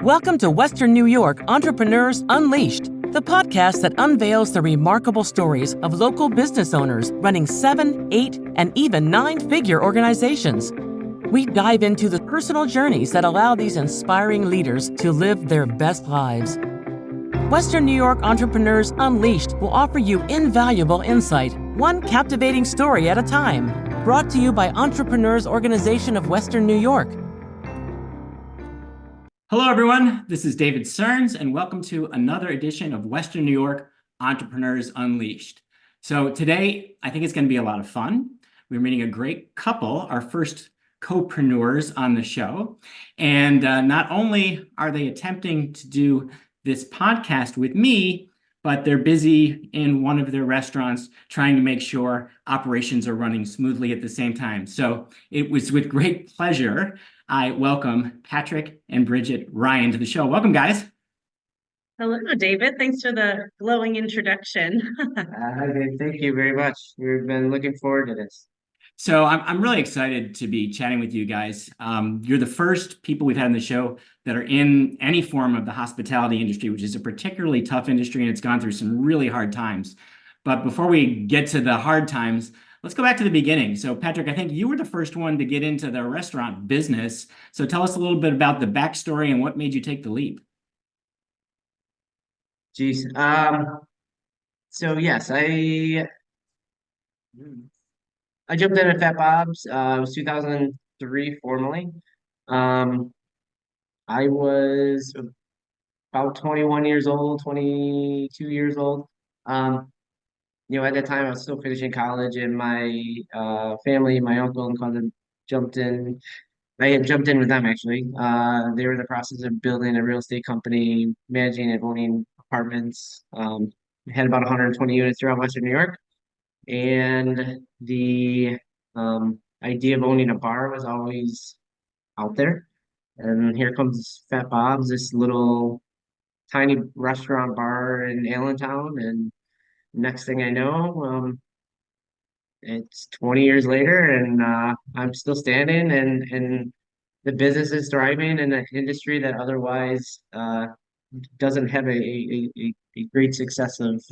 Welcome to Western New York Entrepreneurs Unleashed, the podcast that unveils the remarkable stories of local business owners running 7, 8, and even 9-figure organizations. We dive into the personal journeys that allow these inspiring leaders to live their best lives. Western New York Entrepreneurs Unleashed will offer you invaluable insight, one captivating story at a time. Brought to you by Entrepreneurs Organization of Western New York. Hello, everyone. This is David Cerns, and welcome to another edition of Western New York Entrepreneurs Unleashed. So today, I think it's going to be a lot of fun. We're meeting a great couple, our first co-preneurs on the show. And not only are they attempting to do this podcast with me, but they're busy in one of their restaurants trying to make sure operations are running smoothly at the same time. So it was with great pleasure I welcome Patrick and Bridget Ryan to the show. Welcome, guys. Hello, David. Thanks for the glowing introduction. Hi, Dave. Thank you very much. We've been looking forward to this. So I'm really excited to be chatting with you guys. You're the first people we've had on the show that are in any form of the hospitality industry, which is a particularly tough industry, and it's gone through some really hard times. But before we get to the hard times, let's go back to the beginning. So Patrick, I think you were the first one to get into the restaurant business. So tell us a little bit about the backstory and what made you take the leap. Geez. So yes, I jumped in at Fat Bob's. It was 2003 formally. I was about 21 years old, 22 years old. At that time I was still finishing college, and my family, my uncle and cousin jumped in. I had jumped in with them actually. They were in the process of building a real estate company, managing and owning apartments. Had about 120 units throughout Western New York, and the idea of owning a bar was always out there. And here comes Fat Bob's, this little tiny restaurant bar in Allentown, and next thing I know, it's 20 years later, and I'm still standing, and the business is thriving in an industry that otherwise doesn't have a great success of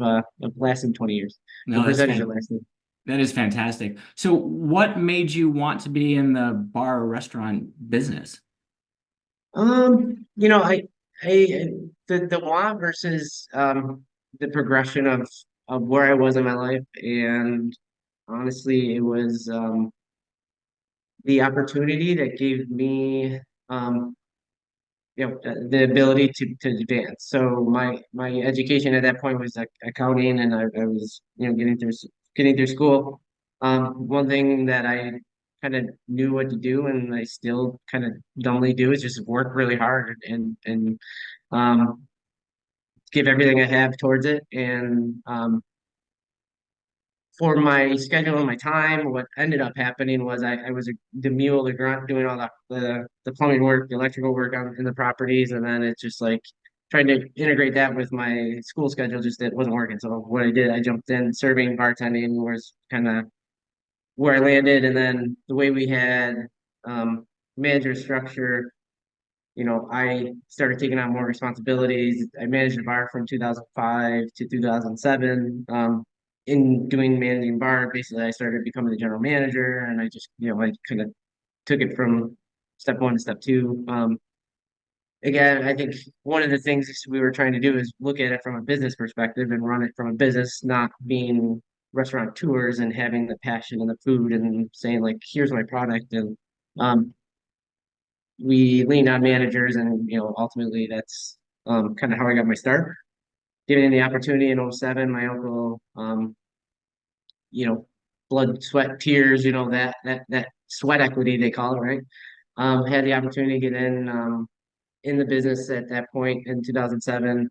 lasting 20 years. No, percentage of lasting. That is fantastic. So what made you want to be in the bar or restaurant business? The want versus the progression of where I was in my life, and honestly, it was the opportunity that gave me the ability to advance. So my education at that point was accounting, and I was getting through school. One thing that I kind of knew what to do, and I still kind of dumbly do, is just work really hard and give everything I have towards it. And for my schedule and my time, what ended up happening was I was the mule, the grunt, doing all the plumbing work, the electrical work in the properties, and then it's just like trying to integrate that with my school schedule. Just it wasn't working. So what I did, I jumped in serving, bartending was kind of where I landed, and then the way we had manager structure. I started taking on more responsibilities. I managed a bar from 2005 to 2007. In doing managing bar, basically, I started becoming the general manager, and I just, I kind of took it from step one to step two. Again, I think one of the things we were trying to do is look at it from a business perspective and run it from a business, not being restaurateurs and having the passion and the food and saying like, here's my product. And we leaned on managers, and ultimately that's kind of how I got my start. Given the opportunity in '07, my uncle, blood, sweat, tears, that sweat equity they call it, right? Had the opportunity to get in the business at that point in 2007.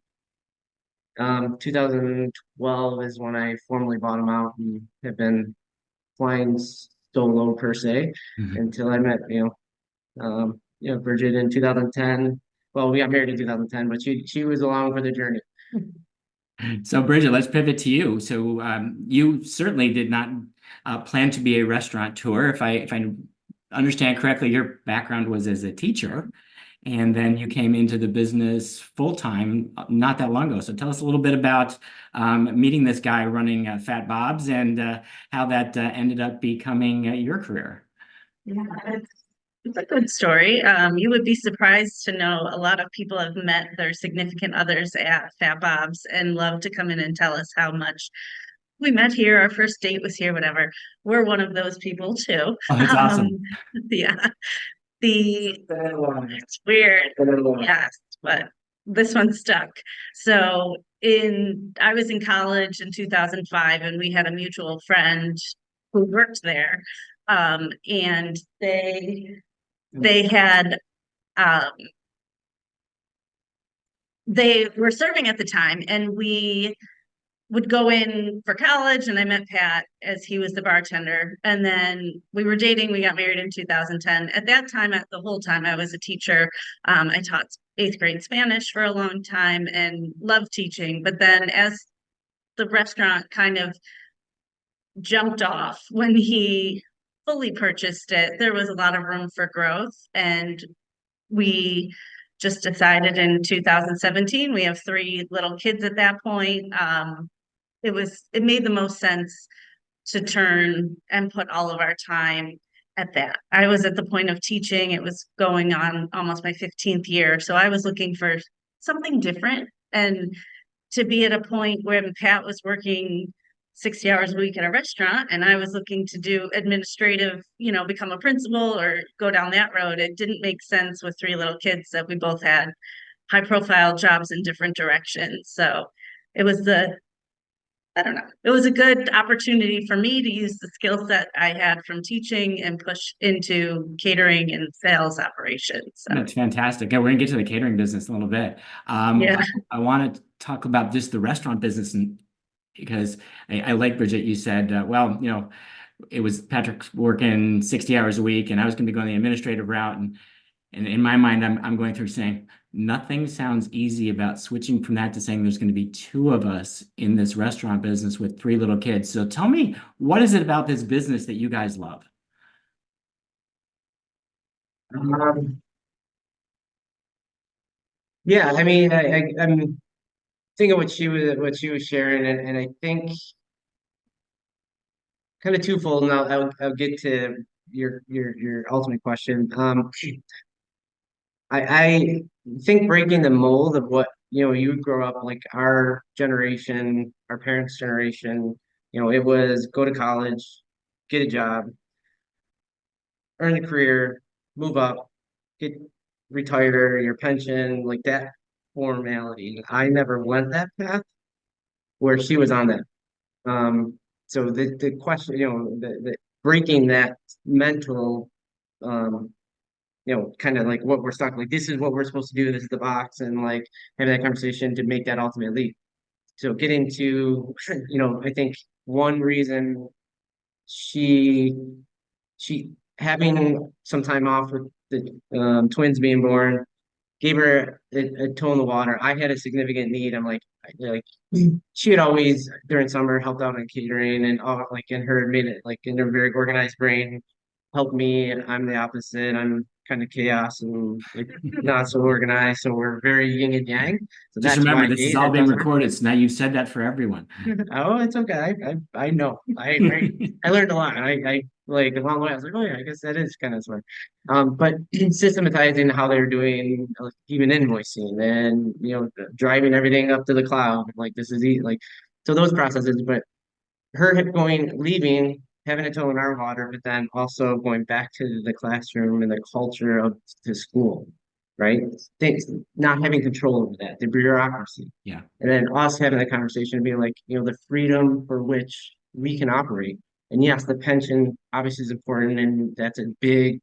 2012 is when I formally bought him out and have been flying solo per se until I met Bridget in 2010. Well, we got married in 2010, but she was along for the journey. So Bridget, let's pivot to you. So you certainly did not plan to be a restaurateur. If I understand correctly, your background was as a teacher, and then you came into the business full time not that long ago. So tell us a little bit about meeting this guy running Fat Bob's and how that ended up becoming your career. Yeah, it's a good story. You would be surprised to know a lot of people have met their significant others at Fat Bob's and love to come in and tell us how much we met here, our first date was here, whatever. We're one of those people too. Oh, that's awesome. Yeah, it's weird. Yes, but this one stuck. So I was in college in 2005 and we had a mutual friend who worked there. And they had they were serving at the time and we would go in for college and I met Pat as he was the bartender. And then we were dating, we got married in 2010. At that time, the whole time I was a teacher. I taught 8th grade Spanish for a long time and loved teaching. But then as the restaurant kind of jumped off when he fully purchased it, there was a lot of room for growth. And we just decided in 2017, we have 3 little kids at that point. It made the most sense to turn and put all of our time at that. I was at the point of teaching. It was going on almost my 15th year. So I was looking for something different and to be at a point where Pat was working 60 hours a week at a restaurant and I was looking to do administrative, become a principal or go down that road. It didn't make sense with 3 little kids that we both had high profile jobs in different directions. So it was I don't know. It was a good opportunity for me to use the skill set I had from teaching and push into catering and sales operations. So, That's fantastic. Yeah, we're gonna get to the catering business in a little bit. yeah. I want to talk about just the restaurant business, and because I like Bridget, you said, well, it was Patrick working 60 hours a week, and I was going to be going the administrative route, and in my mind, I'm going through saying nothing sounds easy about switching from that to saying there's going to be 2 of us in this restaurant business with 3 little kids. So tell me, what is it about this business that you guys love? Yeah, I mean, I'm thinking what she was sharing, and I think kind of twofold. And I'll get to your ultimate question. I think breaking the mold of what you grow up like our generation, our parents' generation. It was go to college, get a job, earn a career, move up, get retire, your pension, like that formality. I never went that path where she was on that. So the question, the breaking that mental, um, kind of like what we're stuck, like this is what we're supposed to do, this is the box, and like having that conversation to make that ultimate leap. So getting to, I think one reason she she having some time off with the twins being born gave her a toe in the water. I had a significant need. I'm like she had always during summer helped out in catering and all like in her made it like in her very organized brain helped me, and I'm the opposite. I'm kind of chaos and like not so organized. So we're very yin and yang. So Just that's why remember, I this is hate all it being doesn't work. recorded, so now you've said that for everyone. Oh, it's okay. I know. I learned a lot. I like along the way. I was like, oh yeah, I guess that is kind of smart. But systematizing how they're doing, like, even invoicing and driving everything up to the cloud. Like this is easy. Like so those processes. But her leaving, having a toe in our water, but then also going back to the classroom and the culture of the school, right? Things not having control over that, the bureaucracy. Yeah. And then us having the conversation and being like, the freedom for which we can operate. And yes, the pension obviously is important, and that's a big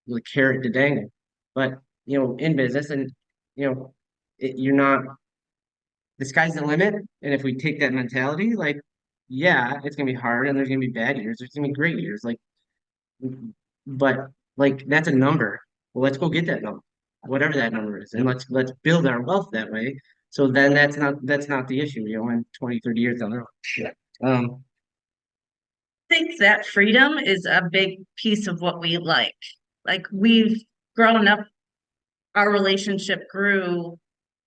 like carrot to dangle. But in business, and you're not the sky's the limit. And if we take that mentality, like, yeah, it's gonna be hard, and there's gonna be bad years, there's gonna be great years, like, but like that's a number. Well, let's go get that number, whatever that number is, and Yep. let's build our wealth that way. So then that's not the issue, in 20, 30 years down the road. Yeah. I think that freedom is a big piece of what we like. Like we've grown up, our relationship grew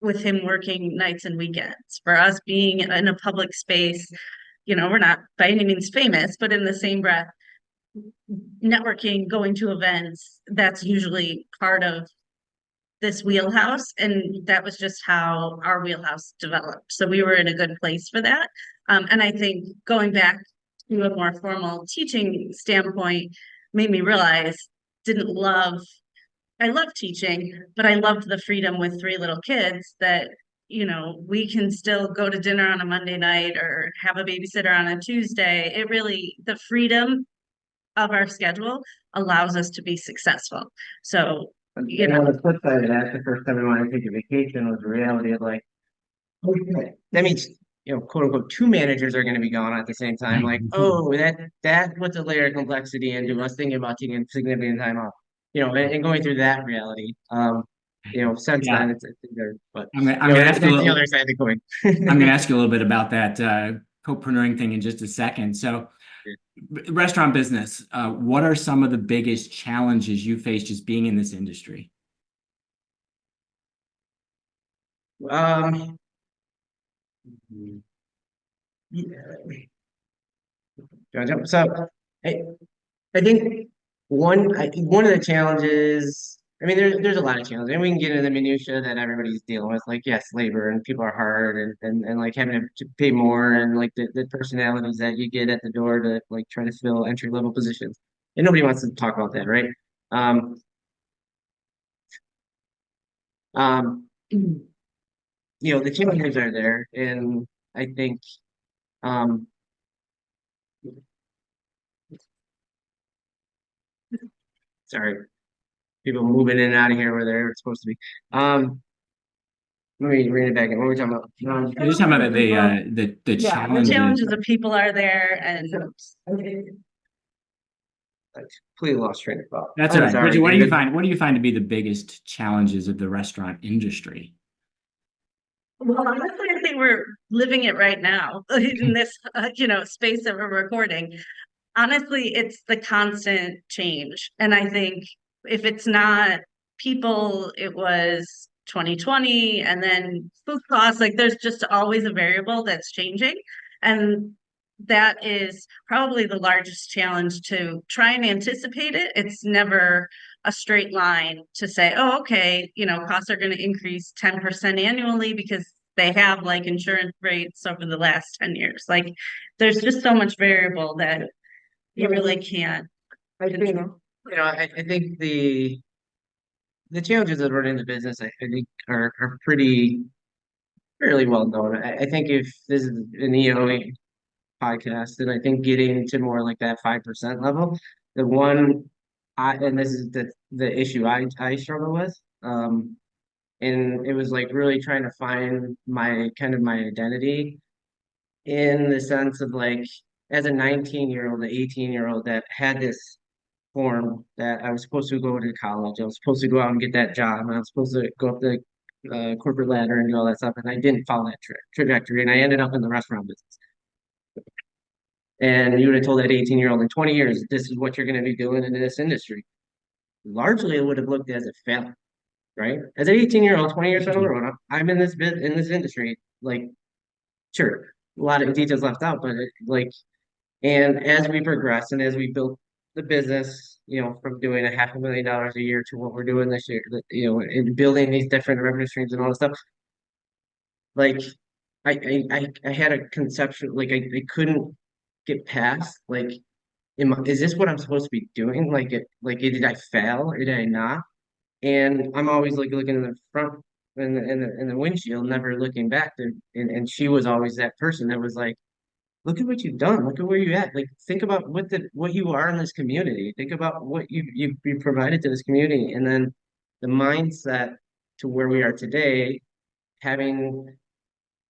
with him working nights and weekends. For us being in a public space, we're not by any means famous, but in the same breath, networking, going to events, that's usually part of this wheelhouse. And that was just how our wheelhouse developed. So we were in a good place for that. And I think going back to a more formal teaching standpoint made me realize I love teaching, but I loved the freedom with three little kids that, we can still go to dinner on a Monday night or have a babysitter on a Tuesday. The freedom of our schedule allows us to be successful. So, On the flip side of that, the first time we wanted to take a vacation was the reality of like, okay, that means, quote unquote, two managers are going to be gone at the same time. Like, oh, that puts a layer of complexity into us thinking about taking significant time off, and going through that reality. Since Yeah. then, it's there, but I'm gonna ask you a that's the little, other side of the coin. I'm gonna ask you a little bit about that co-preneuring thing in just a second. So, restaurant business, what are some of the biggest challenges you face just being in this industry? Um, yeah. So, I, I think one of the challenges, I mean, there's a lot of challenges, and we can get into the minutia that everybody's dealing with, like yes, labor and people are hard, and like having to pay more, and like the personalities that you get at the door to like try to fill entry level positions, and nobody wants to talk about that, right? Um, um, the challenges are there, and I think, um, sorry, people moving in and out of here where they're supposed to be. Let me read it back in. What were we talking about? You're just talking about the the challenges. challenges of people are there, and I completely lost train of thought. That's I'm all right. sorry, Bridget, what do you David. find? What do you find to be the biggest challenges of the restaurant industry? well, honestly, I think we're living it right now in this, space that we're recording. Honestly, it's the constant change. And I think if it's not people, it was 2020 and then food costs, like there's just always a variable that's changing. And that is probably the largest challenge to try and anticipate it. It's never a straight line to say, oh, okay, costs are going to increase 10% annually because they have like insurance rates over the last 10 years. Like there's just so much variable that you really can't. I think, I think the challenges of running the business, I think, are pretty fairly well known. I think if this is an EOE podcast, then I think getting to more like that 5% level, the one and this is the issue I struggle with. And it was like really trying to find my identity in the sense of like as a 19-year-old, the 18-year-old that had this form that I was supposed to go to college, I was supposed to go out and get that job, and I was supposed to go up the corporate ladder and do all that stuff, and I didn't follow that trajectory, and I ended up in the restaurant business. And you would have told that 18-year-old in 20 years, this is what you're going to be doing in this industry. Largely, it would have looked as a failure, right? As an 18-year-old, 20 years down the road, I'm in this industry. Like, sure, a lot of details left out, but and as we progress and as we build the business, from doing $500,000 a year to what we're doing this year, and building these different revenue streams and all this stuff, like I had a conception, like I couldn't get past, like, is this what I'm supposed to be doing? Did I fail or did I not? And I'm always like looking in the front in the windshield, never looking back. And she was always that person that was like, look at what you've done. Look at where you're at. Like, think about what you are in this community. Think about what you provided to this community, and then the mindset to where we are today, having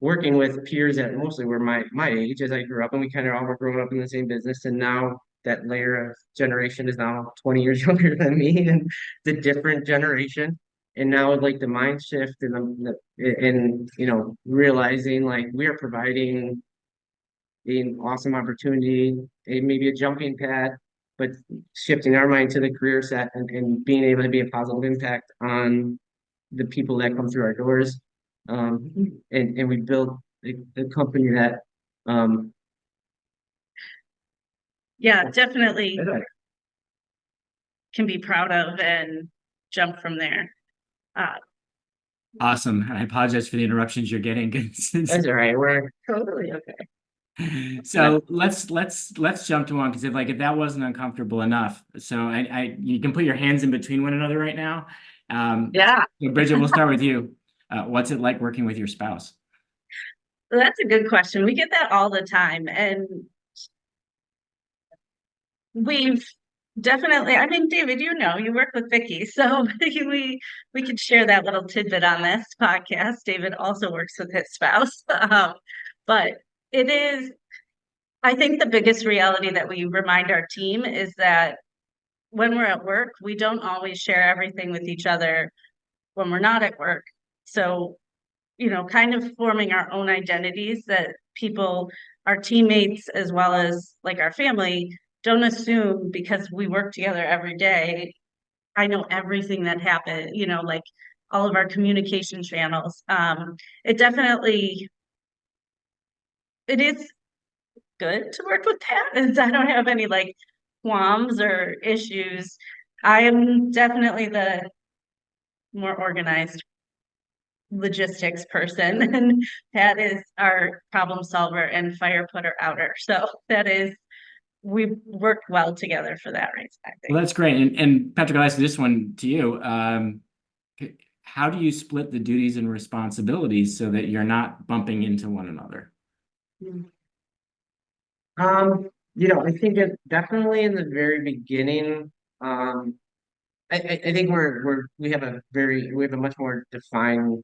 working with peers that mostly were my age as I grew up, and we kind of all were growing up in the same business, and now that layer of generation is now 20 years younger than me, and the different generation. And now like the mind shift and realizing like we are providing an awesome opportunity, maybe a jumping pad but shifting our mind to the career set and being able to be a positive impact on the people that come through our doors. And we built a company that, um, Yeah, definitely can be proud of and jump from there. Uh, Awesome. And I apologize for the interruptions you're getting. that's all right. We're totally okay. So let's jump to one, because if that wasn't uncomfortable enough, so you can put your hands in between one another right now. Yeah, So Bridget, we'll start with you. What's it like working with your spouse? that's a good question. We get that all the time, and we've definitely, I mean, David, you work with Vicky, so we could share that little tidbit on this podcast. David also works with his spouse. But it is, I think the biggest reality that we remind our team is that when we're at work, we don't always share everything with each other when we're not at work. So, kind of forming our own identities that people, our teammates, as well as like our family, don't assume because we work together every day. I know everything that happened, like all of our communication channels. It definitely, it is good to work with Pat, and I don't have any like qualms or issues. I am definitely the more organized logistics person, and Pat is our problem solver and fire putter outer. So we've worked well together for that reason, I Well, think. that's great. And Patrick, I'll ask this one to you. How do you split the duties and responsibilities so that you're not bumping into one another? I think it definitely in the very beginning, I think we have a much more defined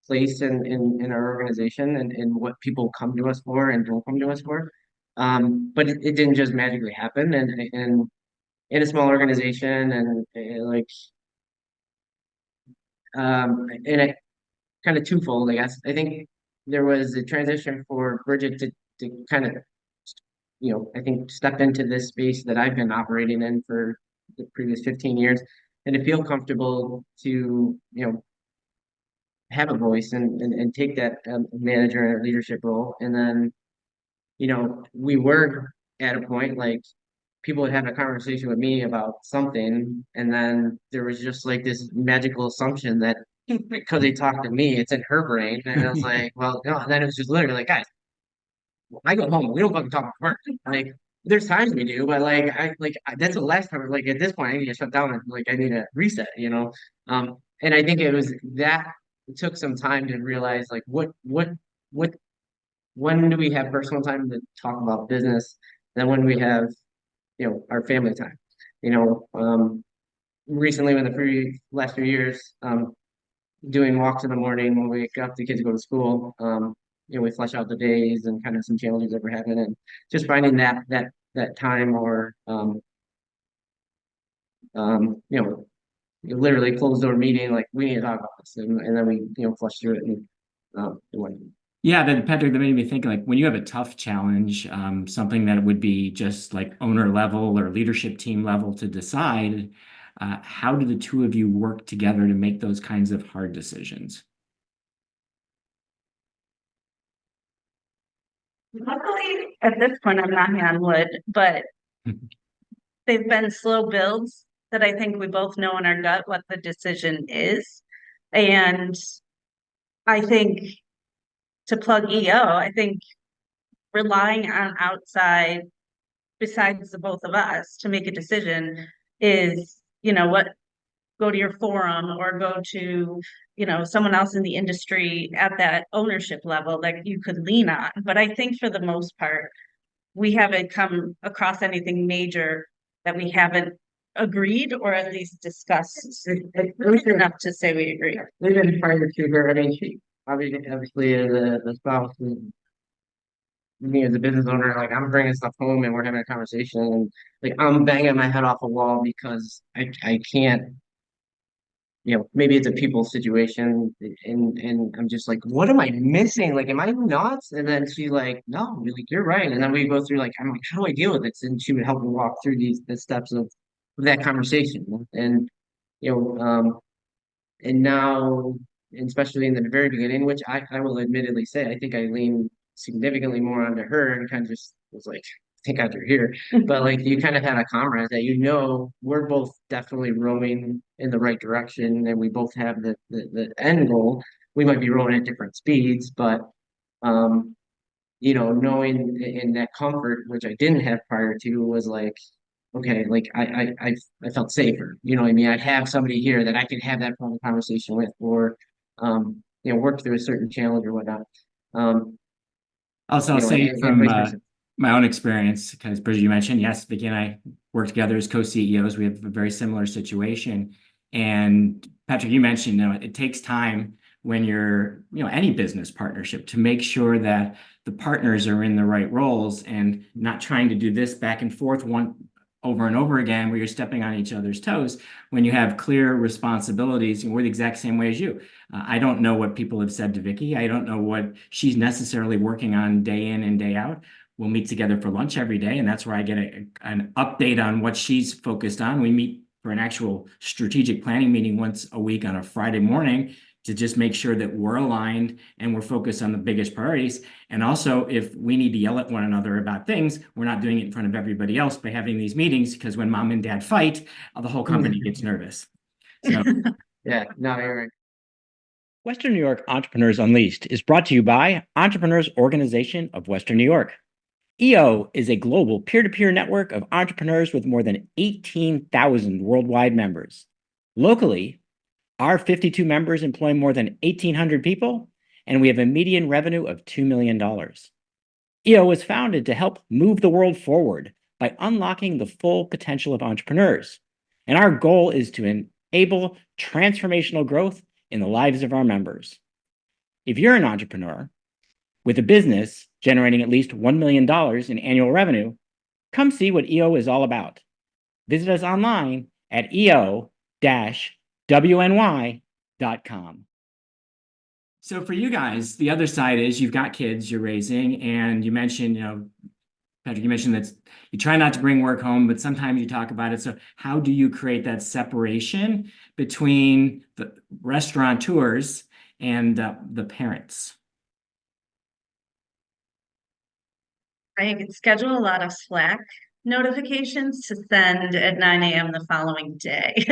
place in our organization and what people come to us for and don't come to us for. But it didn't just magically happen, and in a small organization and it kind of twofold, I guess. I think there was a transition for Bridget to kind of, I think step into this space that I've been operating in for the previous 15 years and to feel comfortable to, have a voice and take that manager and leadership role. And then, we were at a point like people would have a conversation with me about something, and then there was just like this magical assumption that because they talked to me, it's in her brain. And it was like, well, no, and then it was just literally like, guys, I go home, we don't fucking talk about work. Like, there's times we do, but that's the last time. Like at this point, I need to shut down and like I need to reset. And I think it was that it took some time to realize like what when do we have personal time to talk about business, then when we have our family time. Recently in the last few years, doing walks in the morning when we wake up, the kids go to school. We flesh out the days and kind of some challenges that we're having, and just finding that time or literally closed door meeting, like we need to talk about this, and then we flush through it and what. Yeah, then Patrick, that made me think like when you have a tough challenge, something that would be just like owner level or leadership team level to decide, how do the two of you work together to make those kinds of hard decisions? Luckily, at this point, I'm knocking on wood, but they've been slow builds that I think we both know in our gut what the decision is. And I think to plug EO, I think relying on outside besides the both of us to make a decision is, what go to your forum or go to, someone else in the industry at that ownership level that you could lean on. But I think for the most part, we haven't come across anything major that we haven't agreed or at least discussed enough to say we agree. We've been prior to her. I mean, she obviously is the spouse. Me as a business owner, like I'm bringing stuff home and we're having a conversation, and like I'm banging my head off a wall because I can't maybe it's a people situation, and I'm just like, what am I missing? Like, am I nuts? And then she's like, no, like, you're right. And then we go through, like, I'm like, how do I deal with this? And she would help me walk through the steps of that conversation. And you know, and now, and especially in the very beginning, which I will admittedly say, I think I lean significantly more onto her and kind of just was like, thank God you're here. But like, you kind of had a comrade that, we're both definitely rowing in the right direction, and we both have the end goal. We might be rowing at different speeds, but um, knowing in that comfort, which I didn't have prior to, was like, okay, like I felt safer. You know what I mean? I have somebody here that I can have that kind of conversation with, or work through a certain challenge or whatnot. Um, Also, I'll say and from vice versa. my own experience, because Bridget, you mentioned, yes, Vicky and I work together as co-CEOs. We have a very similar situation. And Patrick, you mentioned, it takes time when you're, any business partnership to make sure that the partners are in the right roles and not trying to do this back and forth over and over again where you're stepping on each other's toes. When you have clear responsibilities, and we're the exact same way as you. I don't know what people have said to Vicky. I don't know what she's necessarily working on day in and day out. We'll meet together for lunch every day, and that's where I get an update on what she's focused on. We meet for an actual strategic planning meeting once a week on a Friday morning to just make sure that we're aligned and we're focused on the biggest priorities. And also, if we need to yell at one another about things, we're not doing it in front of everybody else by having these meetings, because when mom and dad fight, the whole company gets nervous. So Yeah, no, you're right. Western New York Entrepreneurs Unleashed is brought to you by Entrepreneurs Organization of Western New York. EO is a global peer-to-peer network of entrepreneurs with more than 18,000 worldwide members. Locally, our 52 members employ more than 1,800 people, and we have a median revenue of $2 million. EO was founded to help move the world forward by unlocking the full potential of entrepreneurs. And our goal is to enable transformational growth in the lives of our members. If you're an entrepreneur with a business generating at least $1 million in annual revenue, come see what EO is all about. Visit us online at eo-wny.com. So for you guys, the other side is you've got kids you're raising, and you mentioned, Patrick, you mentioned that you try not to bring work home, but sometimes you talk about it. So how do you create that separation between the restaurateurs and the parents? I can schedule a lot of Slack notifications to send at 9 a.m. the following day.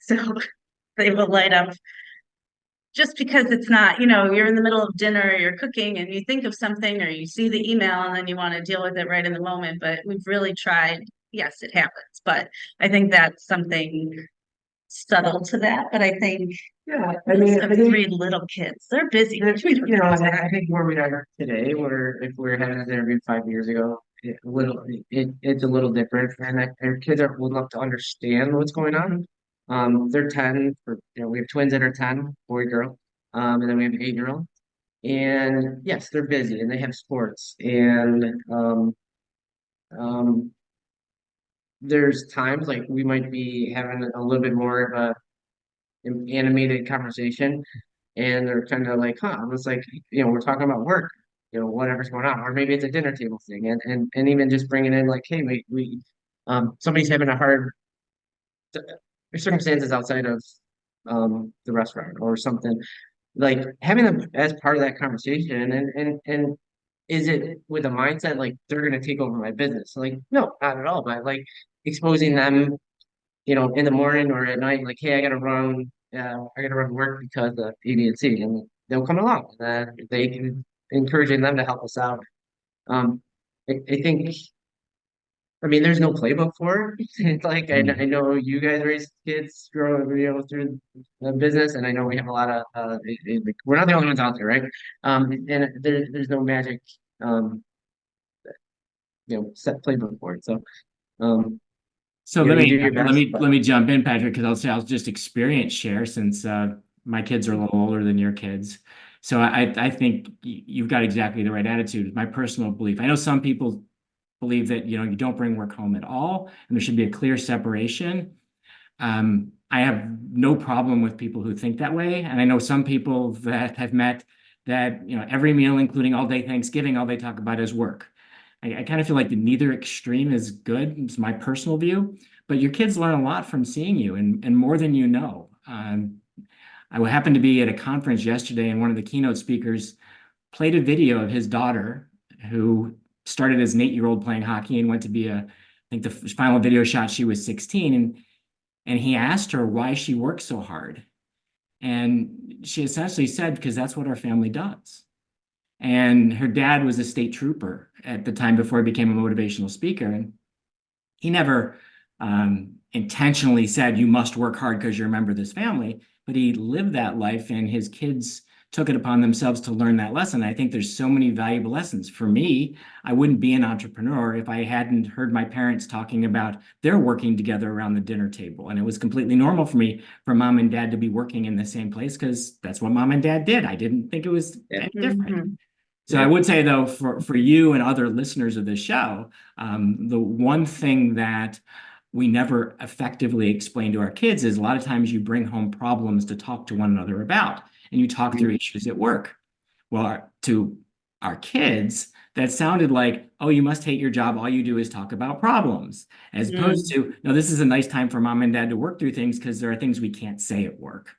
So they will light up just because it's not, you're in the middle of dinner, you're cooking, and you think of something, or you see the email and then you want to deal with it right in the moment. But we've really tried. Yes, it happens, but I think that's something subtle to that. But I think, I mean, have three little kids. They're busy. I think where we are today, where if we were having this interview 5 years ago, it's a little different, and our kids are old enough to understand what's going on. They're 10. We have twins that are 10, boy, girl, and then we have an 8-year-old. And yes, they're busy and they have sports, and um, there's times like we might be having a little bit more of a animated conversation, and they're kind of like, huh, it's like, we're talking about work, whatever's going on, or maybe it's a dinner table thing, and even just bringing in like, hey, we somebody's having a hard circumstances outside of the restaurant or something, like having them as part of that conversation, and is it with a mindset like they're going to take over my business? Like, no, not at all, but like exposing them, in the morning or at night, like, hey, I gotta run work because of A, B, and C, and they'll come along. And they can encouraging them to help us out. Um, I think, I mean, there's no playbook for it. It's like I know you guys raise kids, through the business, and I know we have a lot of like, we're not the only ones out there, right? And there's no magic, um, set playbook for it. So, So you do your best, let me jump in, Patrick, because I'll just experience share, since my kids are a little older than your kids. So I think you've got exactly the right attitude. My personal belief. I know some people believe that you don't bring work home at all, and there should be a clear separation. I have no problem with people who think that way. And I know some people that have met that, every meal, including all day Thanksgiving, all they talk about is work. I kind of feel like neither extreme is good. It's my personal view, but your kids learn a lot from seeing you and more than you know. I happened to be at a conference yesterday, and one of the keynote speakers played a video of his daughter who started as an 8-year-old playing hockey and went to be I think the final video shot, she was 16. And he asked her why she worked so hard. And she essentially said, because that's what our family does. And her dad was a state trooper at the time before he became a motivational speaker. And he never intentionally said, you must work hard because you're a member of this family, but he lived that life, and his kids took it upon themselves to learn that lesson. I think there's so many valuable lessons. For me, I wouldn't be an entrepreneur if I hadn't heard my parents talking about their working together around the dinner table. And it was completely normal for me, for mom and dad to be working in the same place, because that's what mom and dad did. I didn't think it was any different. So I would say, though, for you and other listeners of this show, the one thing that we never effectively explain to our kids is a lot of times you bring home problems to talk to one another about, and you talk through issues at work. Well, to our kids, that sounded like, oh, you must hate your job. All you do is talk about problems, as opposed to, no, this is a nice time for mom and dad to work through things because there are things we can't say at work.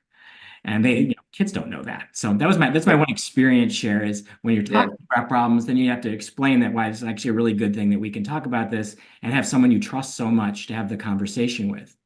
And kids don't know that. So that's my one experience share is when you're talking about problems, then you have to explain that why it's actually a really good thing that we can talk about this and have someone you trust so much to have the conversation with.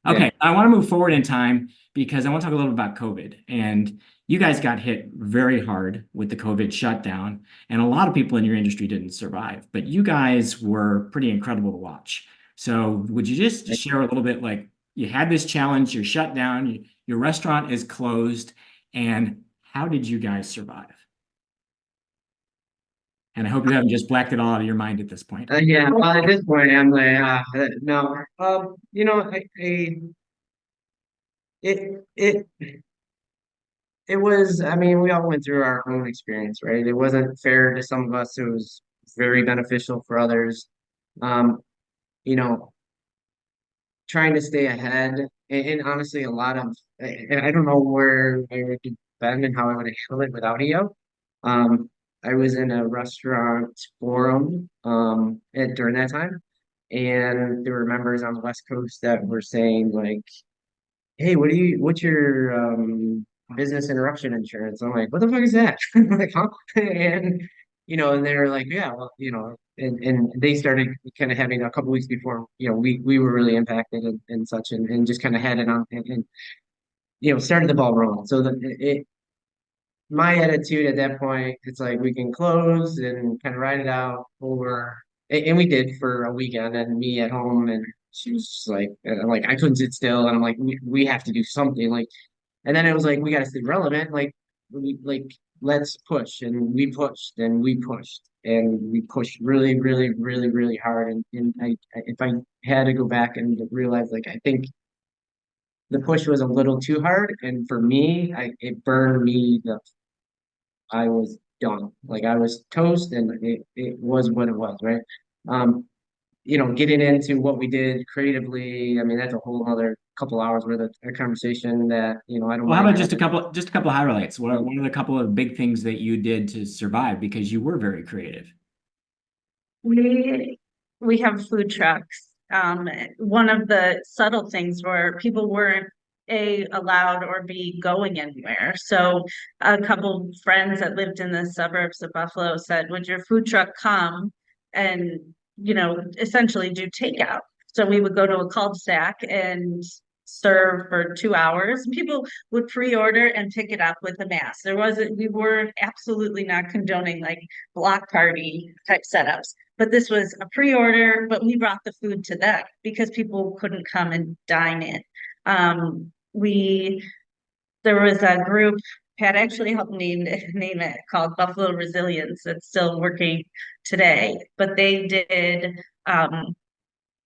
Okay, I want to move forward in time because I want to talk a little bit about COVID. And you guys got hit very hard with the COVID shutdown, and a lot of people in your industry didn't survive, but you guys were pretty incredible to watch. So would you just share a little bit, like, you had this challenge, you're shut down, your restaurant is closed, and how did you guys survive? And I hope you haven't just blacked it all out of your mind at this point. Yeah, well, at this point, I'm like, no. It it it was. I mean, we all went through our own experience, right? It wasn't fair to some of us. It was very beneficial for others. Um, you know, trying to stay ahead, and honestly, a lot of, and I don't know where I would have been and how I would have handled it without you. Um, I was in a restaurant forum during that time, and there were members on the West Coast that were saying like, "Hey, what's your business interruption insurance?" I'm like, "What the fuck is that?" Like, huh? And and they were like, "Yeah, well, and they started kind of having a couple weeks before, we were really impacted and such, and just kind of had it on and started the ball rolling. So my attitude at that point, it's like we can close and kind of ride it out over, and we did for a weekend, and me at home, and she was just like I couldn't sit still, and I'm like, we have to do something, like, and then it was like we got to stay relevant, let's push, and we pushed, and we pushed really, really, really, really hard, and if I had to go back and realize, like, I think the push was a little too hard, and for me, it burned me I was done. Like, I was toast, and it was what it was, right? Um, getting into what we did creatively, I mean, that's a whole other couple hours worth of a conversation that, I don't Well, how mind about just a having. couple of highlights? What are the couple of big things that you did to survive because you were very creative? We we have food trucks. One of the subtle things were people weren't allowed or be going anywhere. So a couple friends that lived in the suburbs of Buffalo said, "Would your food truck come and essentially do takeout?" So we would go to a cul-de-sac and serve for 2 hours. People would pre-order and pick it up with a mask. We were absolutely not condoning like block party type setups. But this was a pre-order, but we brought the food to them because people couldn't come and dine in. We There was a group, Pat actually helped name it, called Buffalo Resilience. It's still working today, but they did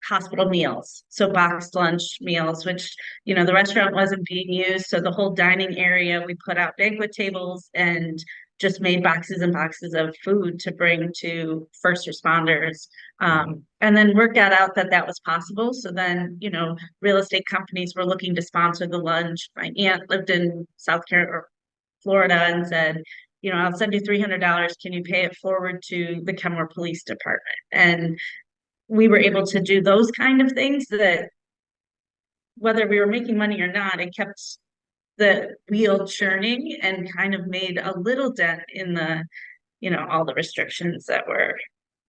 hospital meals, so boxed lunch meals, which the restaurant wasn't being used, so the whole dining area, we put out banquet tables and just made boxes and boxes of food to bring to first responders. And then word got out that that was possible. So then, real estate companies were looking to sponsor the lunch. My aunt lived in South Carolina or Florida and said, I'll send you $300. Can you pay it forward to the Kenmore Police Department? And we were able to do those kind of things that whether we were making money or not, it kept the wheel churning and kind of made a little dent in the, all the restrictions that were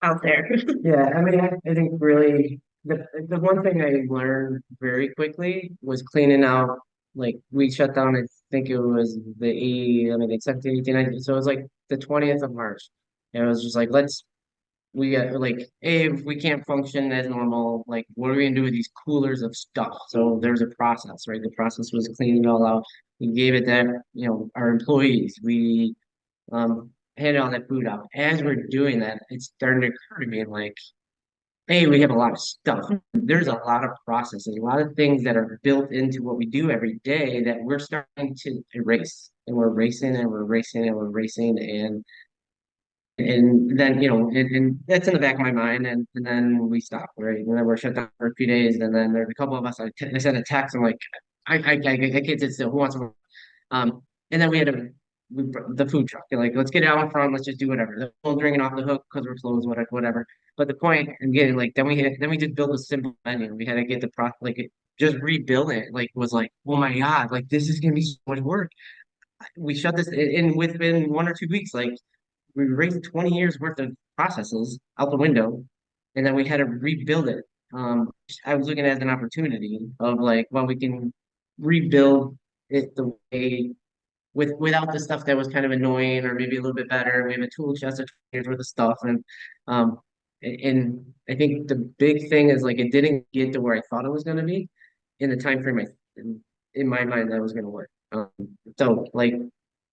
out there. Yeah, I mean, I think really the one thing I learned very quickly was cleaning out. Like we shut down, I think it was the 17, 18, 19, so it was like the 20th of March. And it was just like, we got like, hey, if we can't function as normal, like what are we gonna do with these coolers of stuff? So there's a process, right? The process was cleaning it all out. We gave it to, our employees. We handed all that food out. As we're doing that, it's starting to occur to me like, hey, we have a lot of stuff. There's a lot of processes, a lot of things that are built into what we do every day that we're starting to erase. And we're racing and we're racing and we're racing and then and that's in the back of my mind and then we stop, right? And then we're shut down for a few days and then there's a couple of us I sent a text. I'm like, I can't sit still. Who wants to and then the food truck. They're like, let's get it out in front. Let's just do whatever. The phone's ringing off the hook because we're closed, whatever. But the point I'm getting like, then we just built a simple menu. We had to get the process, just rebuild it. Like, was like, oh my God, like this is gonna be so much work. We shut this in within 1 or 2 weeks. Like, we raised 20 years worth of processes out the window, and then we had to rebuild it. I was looking at it as an opportunity of like, well, we can rebuild it the way without the stuff that was kind of annoying or maybe a little bit better. We have a tool chest of 20 years worth of stuff, um, and I think the big thing is like it didn't get to where I thought it was going to be in the time frame in my mind that was going to work. So like,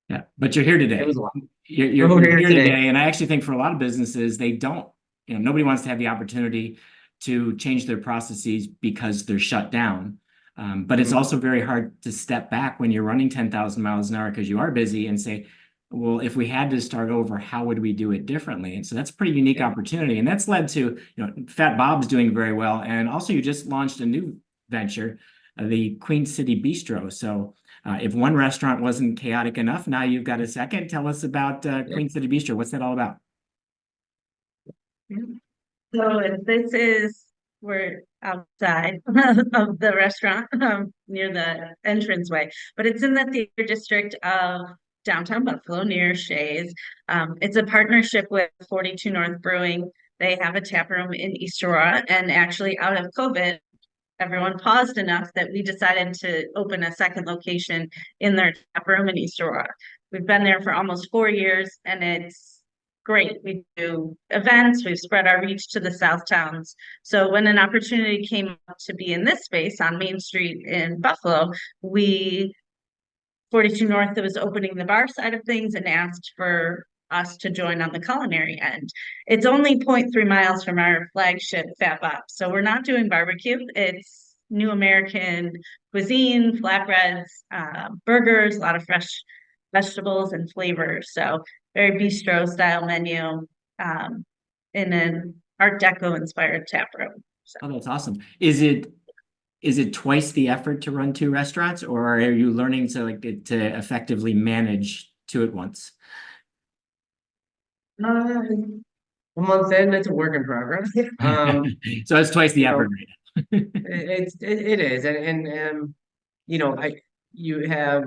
Yeah, but you're here it today. was a lot. You're We're here here today. today, and I actually think for a lot of businesses, they don't, nobody wants to have the opportunity to change their processes because they're shut down. But it's also very hard to step back when you're running 10,000 miles an hour because you are busy and say, well, if we had to start over, how would we do it differently? And so that's a pretty unique opportunity. And that's led to, Fat Bob's doing very well. And also you just launched a new venture, the Queen City Bistro. So if one restaurant wasn't chaotic enough, now you've got a second. Tell us about Queen City Bistro. What's that all about? So we're outside of the restaurant near the entranceway, but it's in the theater district of downtown Buffalo near Shays. It's a partnership with 42 North Brewing. They have a tap room in East Aurora, and actually out of COVID, everyone paused enough that we decided to open a second location in their tap room in East Aurora. We've been there for almost 4 years, and it's great. We do events, we've spread our reach to the South towns. So when an opportunity came up to be in this space on Main Street in Buffalo, 42 North was opening the bar side of things and asked for us to join on the culinary end. It's only 0.3 miles from our flagship Fat Bob. So we're not doing barbecue. It's new American cuisine, flatbreads, burgers, a lot of fresh vegetables and flavors. So very bistro style menu in an Art Deco inspired tap room. So. Oh, that's awesome. Is it twice the effort to run two restaurants, or are you learning to effectively manage two at once? A month in, it's a work in progress. So it's twice the effort. It is, and you have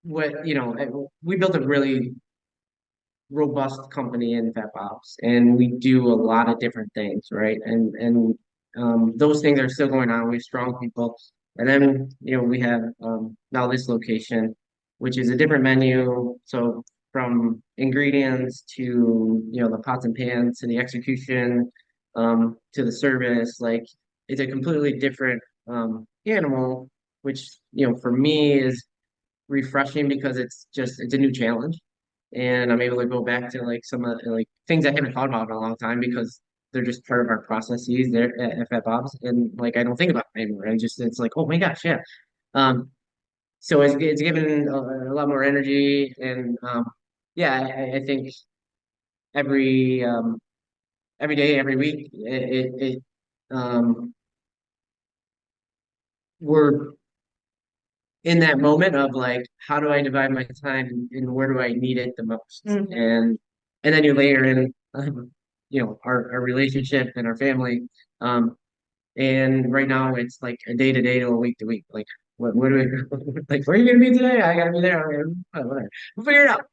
we built a really robust company in Fat Bob's, and we do a lot of different things, right? And those things are still going on. We have strong people, and then we have now this location, which is a different menu. So from ingredients to the pots and pans to the execution, to the service, like it's a completely different animal, which for me is refreshing because it's a new challenge, and I'm able to go back to like some of like things I haven't thought about in a long time because they're just part of our processes there at Fat Bob's, and like I don't think about it anymore. It's like, oh my gosh, yeah. so it's given a lot more energy, and yeah, I think every every day, every week, we're in that moment of like, how do I divide my time and where do I need it the most? Mhm. And then you layer in, our relationship and our family. And right now it's like a day to day to a week to week. Like, what do we like? Where are you gonna be today? I gotta be there. Whatever. We'll figure it out.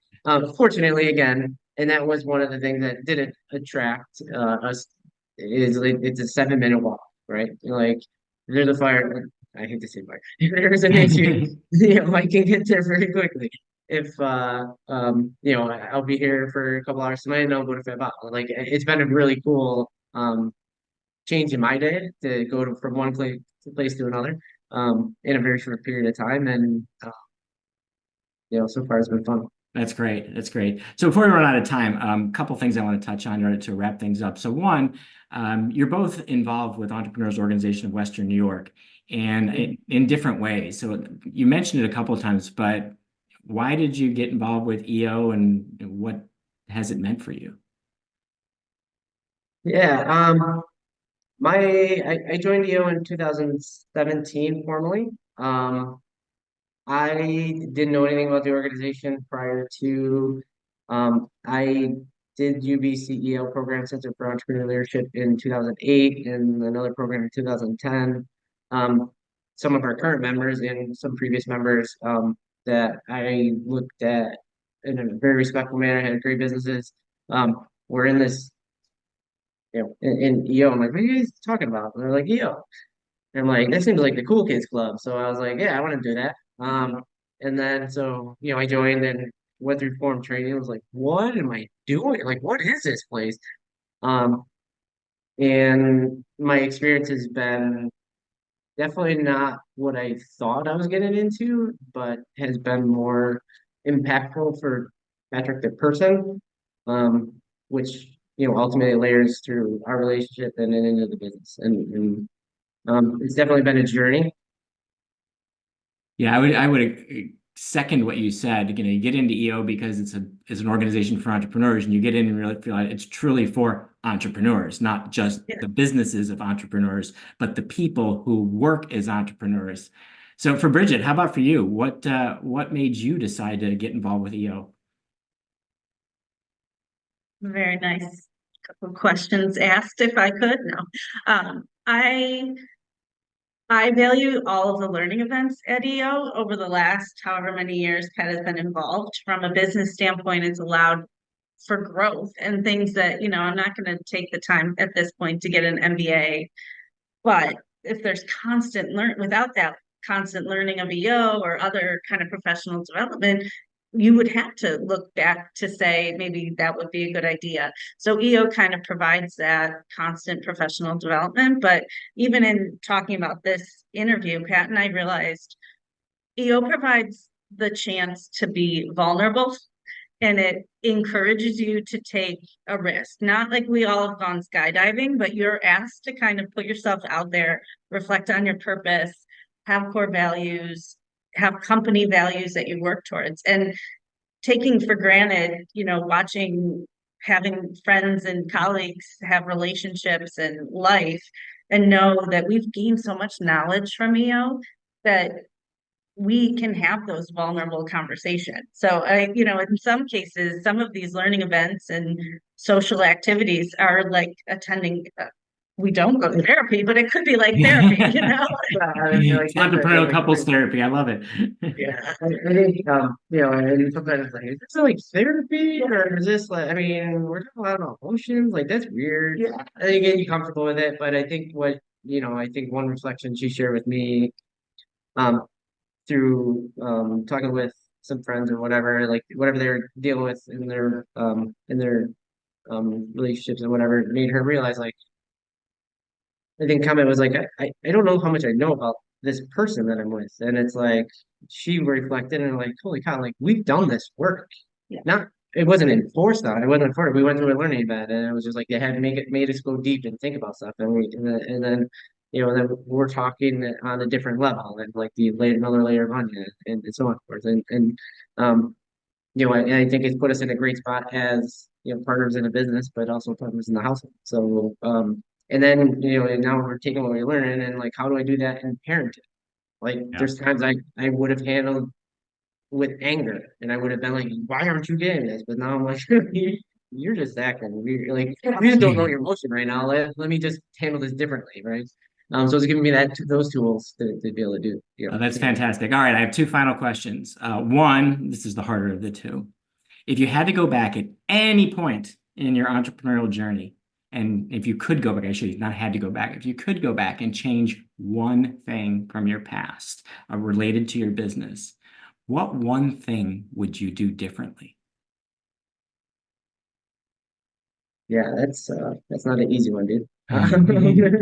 Fortunately, again, and that was one of the things that didn't attract us is like it's a 7 minute walk, right? Like, there's a fire. I hate to say fire. If there's an issue, I can get there very quickly. If I'll be here for a couple hours tonight and I'll go to bed. Like, it's been a really cool change in my day to go from one place to another in a very short period of time, and so far it's been fun. That's great. That's great. So before we run out of time, a couple things I want to touch on to wrap things up. So one, you're both involved with Entrepreneurs Organization of Western New York, and in different ways. So you mentioned it a couple of times, but why did you get involved with EO, and what has it meant for you? Yeah, I joined EO in 2017 formally. I didn't know anything about the organization prior to. I did UB CEO program Center for Entrepreneurial Leadership in 2008 and another program in 2010. Some of our current members and some previous members that I looked at in a very respectful manner, had great businesses, were in this, in EO. I'm like, what are you guys talking about? And they're like, EO. And I'm like, that seems like the cool kids club. So I was like, yeah, I want to do that. And then so, I joined and went through form training. I was like, what am I doing? Like, what is this place? Um, and my experience has been definitely not what I thought I was getting into, but has been more impactful for Patrick the person, which, ultimately layers through our relationship and then into the business. And it's definitely been a journey. Yeah, I would second what you said. You get into EO because it's an organization for entrepreneurs, and you get in and really feel like it's truly for entrepreneurs, not just the businesses of entrepreneurs, but the people who work as entrepreneurs. So for Bridget, how about for you? What made you decide to get involved with EO? Very nice. Couple questions asked if I could. No. I value all of the learning events at EO over the last however many years Pat has been involved. From a business standpoint, it's allowed for growth and things that, I'm not going to take the time at this point to get an MBA, but if there's without that constant learning of EO or other kind of professional development, you would have to look back to say maybe that would be a good idea. So EO kind of provides that constant professional development. But even in talking about this interview, Pat and I realized EO provides the chance to be vulnerable, and it encourages you to take a risk. Not like we all have gone skydiving, but you're asked to kind of put yourself out there, reflect on your purpose, have core values, have company values that you work towards. And taking for granted, having friends and colleagues have relationships and life, and know that we've gained so much knowledge from EO that we can have those vulnerable conversations. So in some cases, some of these learning events and social activities are like attending. We don't go to therapy, but it could be like therapy, Yeah, I mean, like, It's entrepreneurial couples therapy. I love it. yeah, I think, and sometimes it's like, is this like therapy or is this like, I mean, we're talking about emotions, like that's weird. Yeah, I think getting comfortable with it, but I think I think one reflection she shared with me, um, through talking with some friends or whatever, like whatever they're dealing with in their relationships and whatever, made her realize, like, I think comment was like, I don't know how much I know about this person that I'm with. And it's like she reflected and like, holy cow, like we've done this work. Yeah. Not it wasn't enforced on, it wasn't enforced. We went to a learning event and it was just like they had made us go deep and think about stuff. And then then we're talking on a different level and like another layer of onion and so on forth. Um, I think it's put us in a great spot as, partners in a business, but also partners in the household. So, and then, and now we're taking what we're learning and like, how do I do that in parenting? Like, Yeah. there's times I would have handled with anger and I would have been like, why aren't you getting this? But now I'm like, you're just acting weird. Like, you just don't know your emotion right now. Let me just handle this differently, right? So it's giving me those tools to be able to do, Oh, that's fantastic. All right, I have two final questions. One, this is the harder of the two. If you had to go back at any point in your entrepreneurial journey, and if you could go back, I should not had to go back, if you could go back and change one thing from your past related to your business, what one thing would you do differently? Yeah, that's not an easy one, dude. Do you have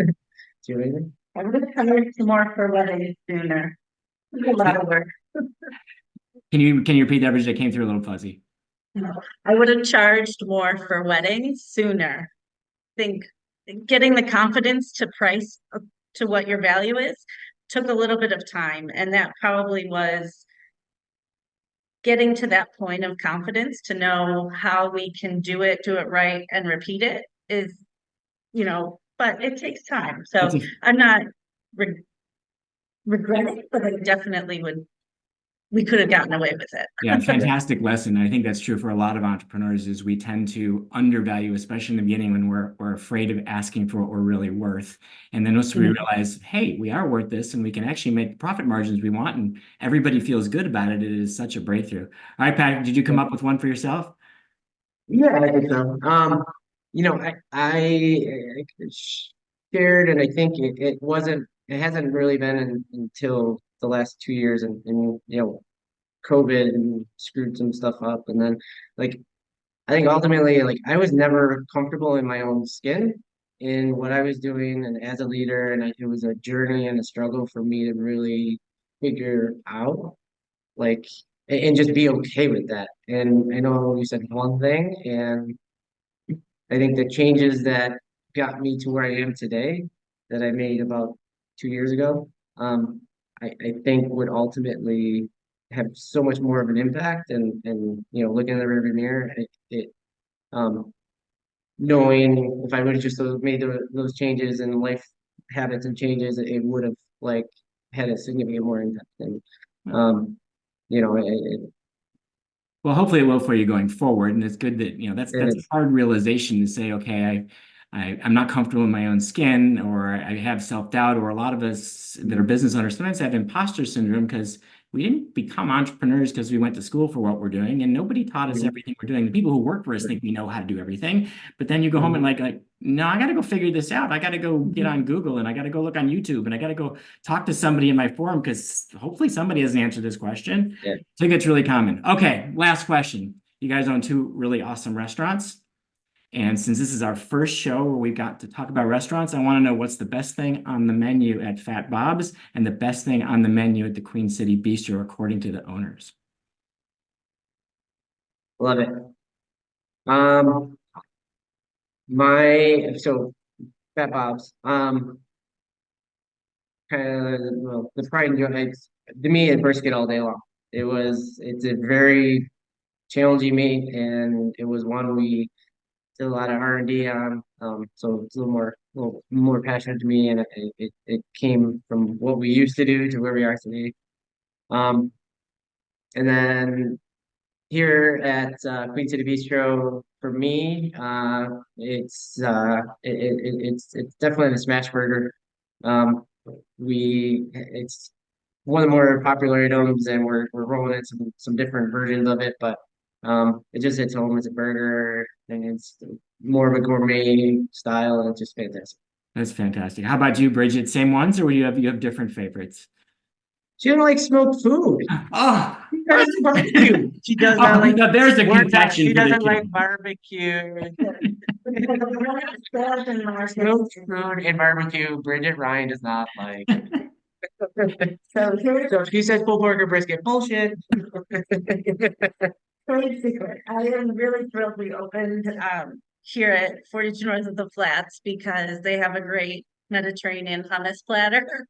anything? I would have covered some more for weddings sooner. A lot of work. Can you repeat that, Bridget? It came through a little fuzzy. I would have charged more for weddings sooner. Think getting the confidence to price to what your value is took a little bit of time, and that probably was getting to that point of confidence to know how we can do it right, and repeat it is, but it takes time. So That's a I'm not regretting, but I definitely we could have gotten away with it. Yeah, fantastic lesson. I think that's true for a lot of entrepreneurs is we tend to undervalue, especially in the beginning when we're afraid of asking for what we're really worth. And then once we realize, hey, we are worth this and we can actually make the profit margins we want and everybody feels good about it, it is such a breakthrough. All right, Pat, did you come up with one for yourself? Yeah, I think so. I shared, and I think it hasn't really been until the last 2 years, and COVID and screwed some stuff up, and then like I think ultimately like I was never comfortable in my own skin in what I was doing, and as a leader, and it was a journey and a struggle for me to really figure out like and just be okay with that. And I know you said one thing, and I think the changes that got me to where I am today, that I made about 2 years ago, I think would ultimately have so much more of an impact. And looking in the rearview mirror, um, knowing if I would have just made those changes and life habits and changes, it would have like had a significant more impact. And um, you know, Well, hopefully it will for you going forward. And it's good that, that's a it's hard realization to say, okay, I'm not comfortable in my own skin, or I have self-doubt, or a lot of us that are business owners sometimes have imposter syndrome because we didn't become entrepreneurs because we went to school for what we're doing, and nobody taught us everything we're doing. The people who work for us think we know how to do everything, but then you go home and like, no, I got to go figure this out. I got to go get on Google, and I got to go look on YouTube, and I got to go talk to somebody in my forum because hopefully somebody has an answer to this question. yeah. I think it's really common. Okay, last question. You guys own two really awesome restaurants. And since this is our first show where we've got to talk about restaurants, I want to know what's the best thing on the menu at Fat Bob's and the best thing on the menu at the Queen City Bistro, according to the owners. Love it. Um, so Fat Bob's. Kind of well, the pride and joy. To me, it's brisket all day long. It's a very challenging meat, and it was one we did a lot of R&D on. So it's a little more passionate to me, and it came from what we used to do to where we are today. Um, and then here at Queen City Bistro, for me, it's definitely the smash burger. Um, it's one of the more popular items, and we're rolling in some different versions of it, but it just hits home as a burger, and it's more of a gourmet style, and it's just fantastic. That's fantastic. How about you, Bridget? Same ones, or you have different favorites? She doesn't like smoked food. Oh, She does barbecue. She does not like. now there's a We're not- confession She for the doesn't like kid. barbecue. Smoked food and barbecue. Bridget Ryan does not like. So she says pulled pork or brisket. Bullshit. Great secret. I am really thrilled we opened here at 42 North of the Flats because they have a great Mediterranean hummus platter.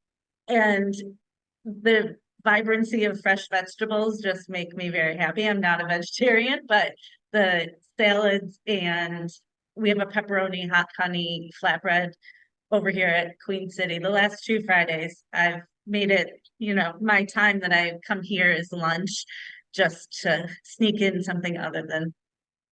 And the vibrancy of fresh vegetables just make me very happy. I'm not a vegetarian, but the salads, and we have a pepperoni hot honey flatbread over here at Queen City. The last 2 Fridays, I've made it, my time that I come here is lunch, just to sneak in something other than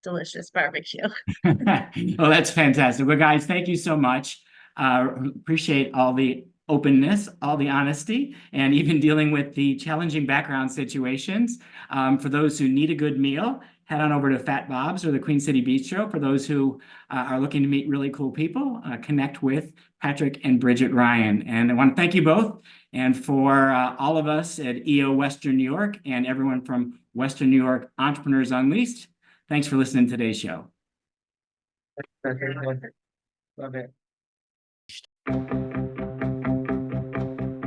delicious barbecue. Well, that's fantastic. Well, guys, thank you so much. Appreciate all the openness, all the honesty, and even dealing with the challenging background situations. For those who need a good meal, head on over to Fat Bob's or the Queen City Bistro. For those who are looking to meet really cool people, connect with Patrick and Bridget Ryan. And I want to thank you both. And for all of us at EO Western New York and everyone from Western New York Entrepreneurs Unleashed, thanks for listening to today's show. Love it.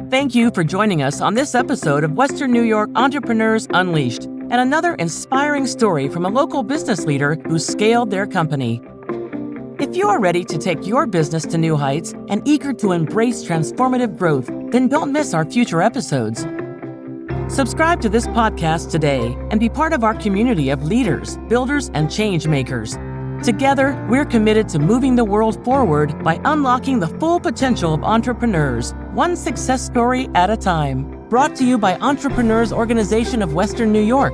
Thank you for joining us on this episode of Western New York Entrepreneurs Unleashed, and another inspiring story from a local business leader who scaled their company. If you are ready to take your business to new heights and eager to embrace transformative growth, then don't miss our future episodes. Subscribe to this podcast today and be part of our community of leaders, builders, and change makers. Together, we're committed to moving the world forward by unlocking the full potential of entrepreneurs, one success story at a time. Brought to you by Entrepreneurs Organization of Western New York,